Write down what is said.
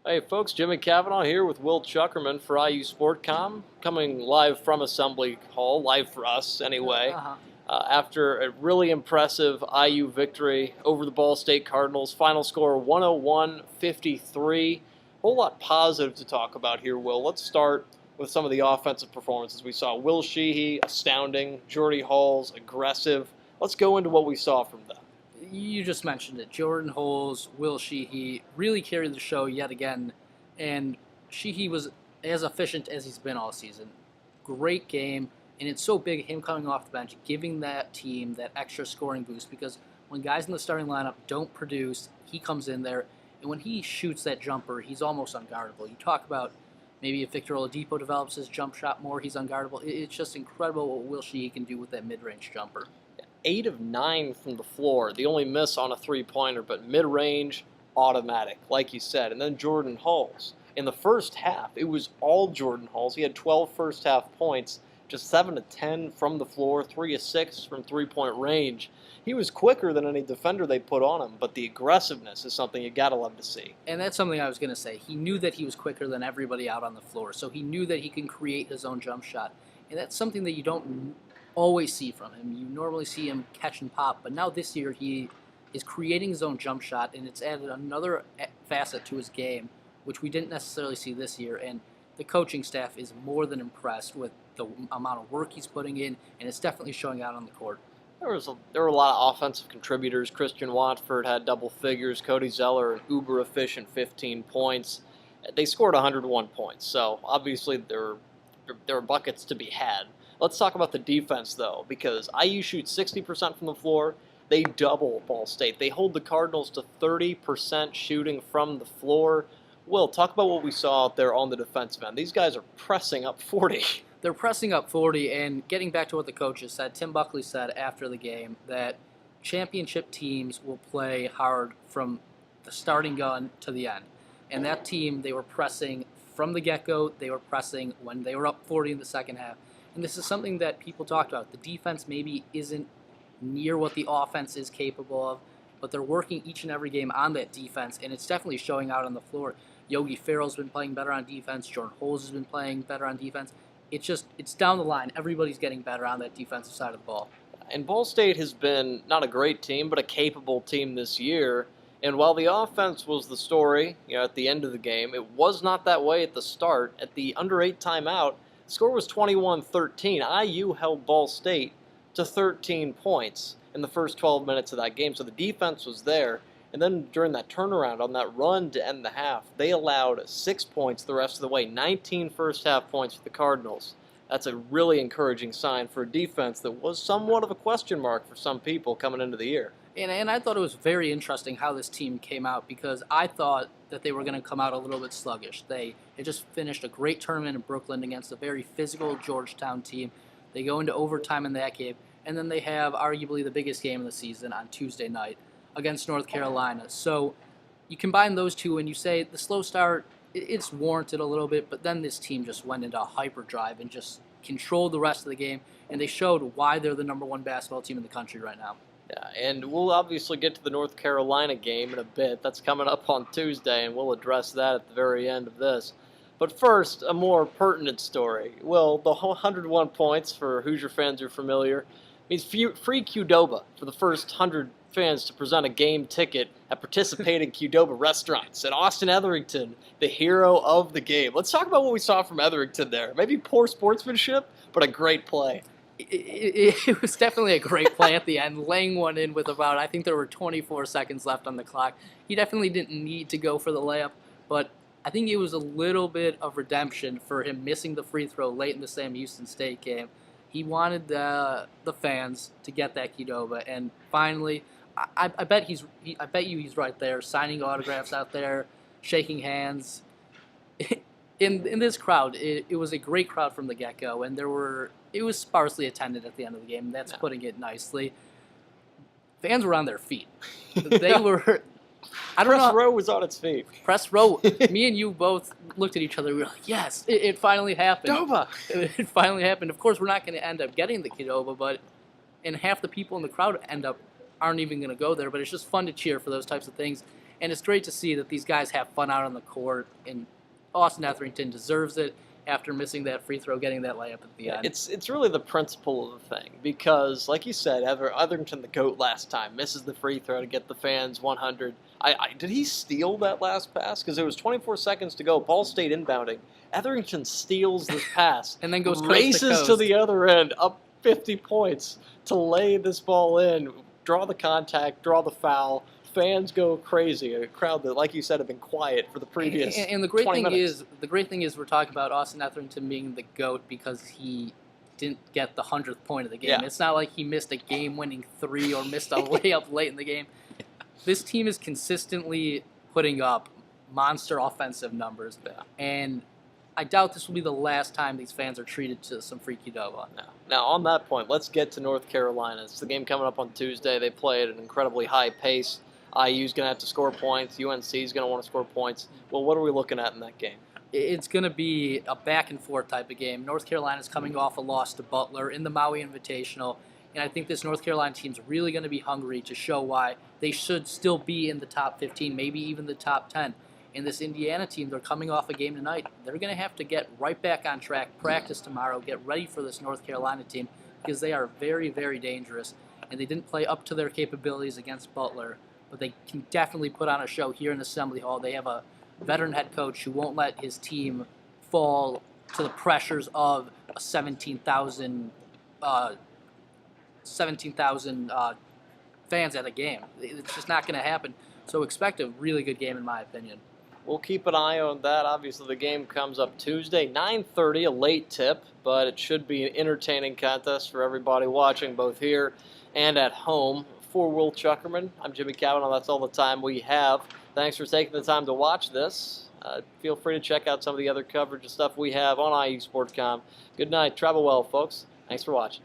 Hey folks, Jimmy Cavanaugh here with Will Chukerman for IU Sportcom, coming live from Assembly Hall, live for us anyway, Uh-huh. after a really impressive IU victory over the Ball State Cardinals. Final score 101-53. Whole lot positive to talk about here, Will. Let's start with some of the offensive performances we saw. Will Sheehy, astounding. Jordy Halls, aggressive. Let's go into what we saw from them. You just mentioned it. Jordan Holes, Will Sheehy really carried the show yet again, and Sheehy was as efficient as he's been all season. Great game, and it's so big him coming off the bench, giving that team that extra scoring boost because when guys in the starting lineup don't produce, he comes in there, and when he shoots that jumper, he's almost unguardable. You talk about maybe if Victor Oladipo develops his jump shot more, he's unguardable. It's just incredible what Will Sheehy can do with that mid-range jumper. 8 of 9 from the floor. The only miss on a three-pointer, but mid-range, automatic, like you said. And then Jordan Hulls. In the first half, it was all Jordan Hulls. He had 12 first-half points, just 7 of 10 from the floor, 3 of 6 from three-point range. He was quicker than any defender they put on him, but the aggressiveness is something you gotta love to see. And that's something I was going to say. He knew that he was quicker than everybody out on the floor, so he knew that he can create his own jump shot. And that's something that you don't always see from him. You normally see him catch and pop, but now this year he is creating his own jump shot, and it's added another facet to his game, which we didn't necessarily see this year. And the coaching staff is more than impressed with the amount of work he's putting in, and it's definitely showing out on the court. There were a lot of offensive contributors. Christian Watford had double figures. Cody Zeller, an uber efficient 15 points. They scored 101 points, so obviously there are buckets to be had. Let's talk about the defense, though, because IU shoots 60% from the floor. They double Ball State. They hold the Cardinals to 30% shooting from the floor. Will, talk about what we saw out there on the defensive end. These guys are pressing up 40. They're pressing up 40, and getting back to what the coaches said, Tim Buckley said after the game that championship teams will play hard from the starting gun to the end. And that team, they were pressing from the get-go. They were pressing when they were up 40 in the second half. And this is something that people talked about. The defense maybe isn't near what the offense is capable of, but they're working each and every game on that defense, and it's definitely showing out on the floor. Yogi Ferrell's been playing better on defense. Jordan Holes has been playing better on defense. It's down the line. Everybody's getting better on that defensive side of the ball. And Ball State has been not a great team, but a capable team this year. And while the offense was the story, at the end of the game, it was not that way at the start. At the under 8 timeout, the score was 21-13. IU held Ball State to 13 points in the first 12 minutes of that game. So the defense was there. And then during that turnaround on that run to end the half, they allowed 6 points the rest of the way. 19 first-half points for the Cardinals. That's a really encouraging sign for a defense that was somewhat of a question mark for some people coming into the year. And I thought it was very interesting how this team came out because I thought that they were going to come out a little bit sluggish. They had just finished a great tournament in Brooklyn against a very physical Georgetown team. They go into overtime in that game, and then they have arguably the biggest game of the season on Tuesday night against North Carolina. So you combine those two and you say the slow start, it's warranted a little bit, but then this team just went into a hyperdrive and just controlled the rest of the game, and they showed why they're the number one basketball team in the country right now. Yeah, and we'll obviously get to the North Carolina game in a bit. That's coming up on Tuesday, and we'll address that at the very end of this. But first, a more pertinent story. Well, the 101 points, for Hoosier fans who are familiar, means free Qdoba for the first 100 fans to present a game ticket at participating Qdoba restaurants. And Austin Etherington, the hero of the game. Let's talk about what we saw from Etherington there. Maybe poor sportsmanship, but a great play. It was definitely a great play at the end, laying one in with about, I think there were 24 seconds left on the clock. He definitely didn't need to go for the layup, but I think it was a little bit of redemption for him missing the free throw late in the Sam Houston State game. He wanted the fans to get that Qdoba, and finally, I bet he's right there, signing autographs out there, shaking hands. In this crowd, it was a great crowd from the get-go, and it was sparsely attended at the end of the game. That's putting it nicely. Fans were on their feet. They were. I don't know. Press row was on its feet. Press row. Me and you both looked at each other. We were like, "Yes, it finally happened." Qdoba. It finally happened. Of course, we're not going to end up getting the Qdoba, and half the people in the crowd aren't even going to go there. But it's just fun to cheer for those types of things. And it's great to see that these guys have fun out on the court, and Austin Etherington deserves it after missing that free throw, getting that layup at the end. It's really the principle of the thing because, like you said, Etherington, the GOAT last time, misses the free throw to get the fans 100. Did he steal that last pass? Because there was 24 seconds to go. Ball State inbounding. Etherington steals this pass. And then goes races coast to the other end, up 50 points to lay this ball in, draw the contact, draw the foul. Fans go crazy. A crowd that, like you said, have been quiet for the previous and the great 20 thing minutes. is we're talking about Austin Etherington being the GOAT because he didn't get the 100th point of the game. Yeah. It's not like he missed a game-winning three or missed a layup late in the game. This team is consistently putting up monster offensive numbers, and I doubt this will be the last time these fans are treated to some freaky dough. Now, on that point, let's get to North Carolina. It's the game coming up on Tuesday. They play at an incredibly high pace. IU's going to have to score points. UNC's going to want to score points. Well, what are we looking at in that game? It's going to be a back-and-forth type of game. North Carolina's coming off a loss to Butler in the Maui Invitational, and I think this North Carolina team's really going to be hungry to show why they should still be in the top 15, maybe even the top 10. And this Indiana team, they're coming off a game tonight. They're going to have to get right back on track, practice tomorrow, get ready for this North Carolina team because they are very, very dangerous, and they didn't play up to their capabilities against Butler. But they can definitely put on a show here in Assembly Hall. They have a veteran head coach who won't let his team fall to the pressures of a 17,000 fans at a game. It's just not going to happen. So expect a really good game, in my opinion. We'll keep an eye on that. Obviously, the game comes up Tuesday, 9:30, a late tip, but it should be an entertaining contest for everybody watching, both here and at home. For Will Chukerman, I'm Jimmy Cavanaugh. That's all the time we have. Thanks for taking the time to watch this. Feel free to check out some of the other coverage and stuff we have on IU Sportscom. Good night. Travel well, folks. Thanks for watching.